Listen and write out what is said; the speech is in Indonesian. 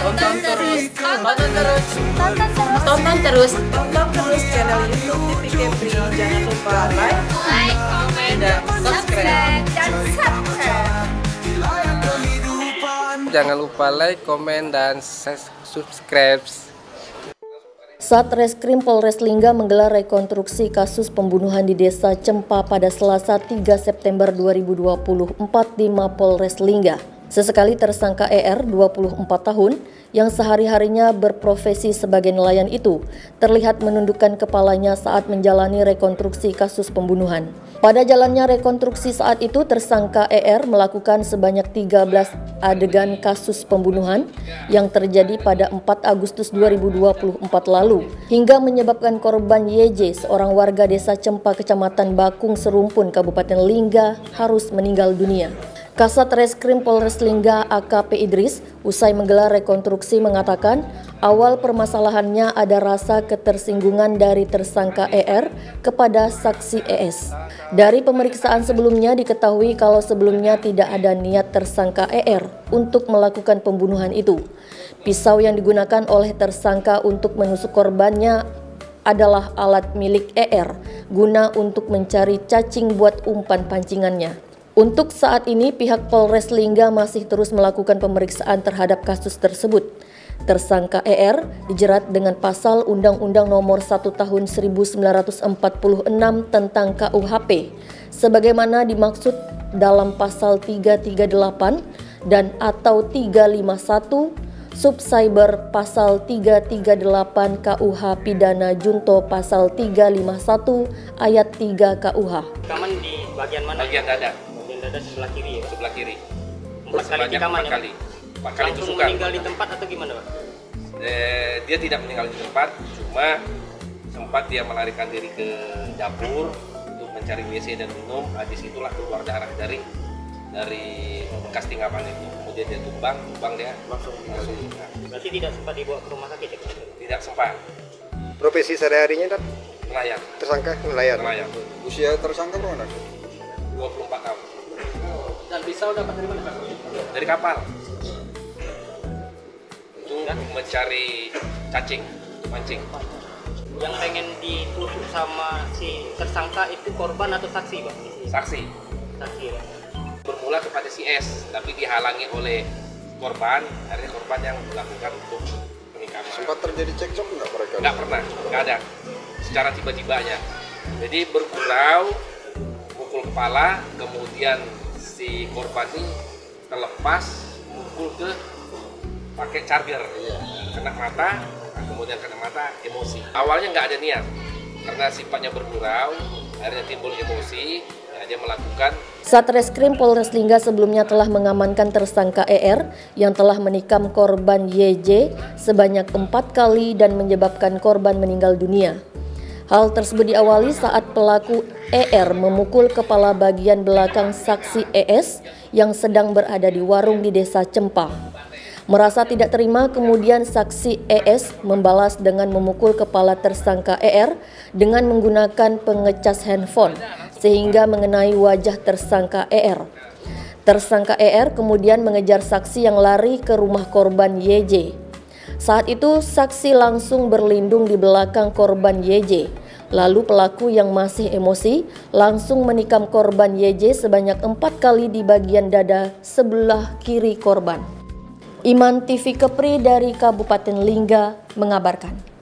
Tonton terus channel YouTube TV Kepri. Jangan lupa like, komen, dan subscribe. Jangan lupa like, komen, dan subscribe. Satreskrim Polres Lingga menggelar rekonstruksi kasus pembunuhan di Desa Cempa pada Selasa 3 September 2024 di Mapolres Lingga. Sesekali tersangka ER, 24 tahun, yang sehari-harinya berprofesi sebagai nelayan itu, terlihat menundukkan kepalanya saat menjalani rekonstruksi kasus pembunuhan. Pada jalannya rekonstruksi saat itu, tersangka ER melakukan sebanyak 13 adegan kasus pembunuhan yang terjadi pada 4 Agustus 2024 lalu, hingga menyebabkan korban YJ, seorang warga Desa Cempa, Kecamatan Bakung Serumpun, Kabupaten Lingga, harus meninggal dunia. Kasat Reskrim Polres Lingga AKP Idris usai menggelar rekonstruksi mengatakan awal permasalahannya ada rasa ketersinggungan dari tersangka ER kepada saksi ES. Dari pemeriksaan sebelumnya diketahui kalau sebelumnya tidak ada niat tersangka ER untuk melakukan pembunuhan itu. Pisau yang digunakan oleh tersangka untuk menusuk korbannya adalah alat milik ER guna untuk mencari cacing buat umpan pancingannya. Untuk saat ini, pihak Polres Lingga masih terus melakukan pemeriksaan terhadap kasus tersebut. Tersangka ER dijerat dengan pasal Undang-Undang Nomor 1 Tahun 1946 tentang KUHP, sebagaimana dimaksud dalam pasal 338 dan atau 351 Subcyber pasal 338 KUH Pidana Junto pasal 351 ayat 3 KUH. Rekaman di bagian mana? Bagian dada. Bagian dada sebelah kiri ya? Sebelah kiri. 4 kali rekaman ya? 4 kali langsung tusukan. meninggal di tempat atau gimana, Pak? Dia tidak meninggal di tempat, cuma sempat dia melarikan diri ke dapur untuk mencari WC dan minum. Di situlah keluar darah dari bekas tinggapan itu. Kemudian dia tumbang dia langsung. Berarti tidak sempat dibawa ke rumah sakit ya? Tidak sempat. Profesi sehari-harinya, Dad? Nelayan. Tersangka nelayan. Usia tersangka berapa? 24 tahun. Dan pisau dapat dari mana, Pak? Dari kapal. Untuk mencari cacing, mancing. Yang pengen ditusuk sama si tersangka itu korban atau saksi, Pak? Saksi. Saksi ya? Bermula kepada si S, tapi dihalangi oleh korban. Akhirnya korban yang melakukan untuk penikaman. Sempat terjadi cekcok nggak mereka? Nggak pernah, nggak ada. Secara tiba-tibanya. Jadi bergurau, pukul kepala, kemudian si korban ini terlepas, pukul ke pakai charger, kena mata, kemudian kena mata, emosi. Awalnya nggak ada niat, karena sifatnya bergurau, akhirnya timbul emosi, dia melakukan. Satreskrim Polres Lingga sebelumnya telah mengamankan tersangka ER yang telah menikam korban YJ sebanyak 4 kali dan menyebabkan korban meninggal dunia. Hal tersebut diawali saat pelaku ER memukul kepala bagian belakang saksi ES yang sedang berada di warung di Desa Cempa. Merasa tidak terima, kemudian saksi ES membalas dengan memukul kepala tersangka ER dengan menggunakan pengecas handphone sehingga mengenai wajah tersangka ER. Tersangka ER kemudian mengejar saksi yang lari ke rumah korban YJ. Saat itu saksi langsung berlindung di belakang korban YJ. Lalu pelaku yang masih emosi langsung menikam korban YJ sebanyak 4 kali di bagian dada sebelah kiri korban. Iman TV Kepri dari Kabupaten Lingga mengabarkan.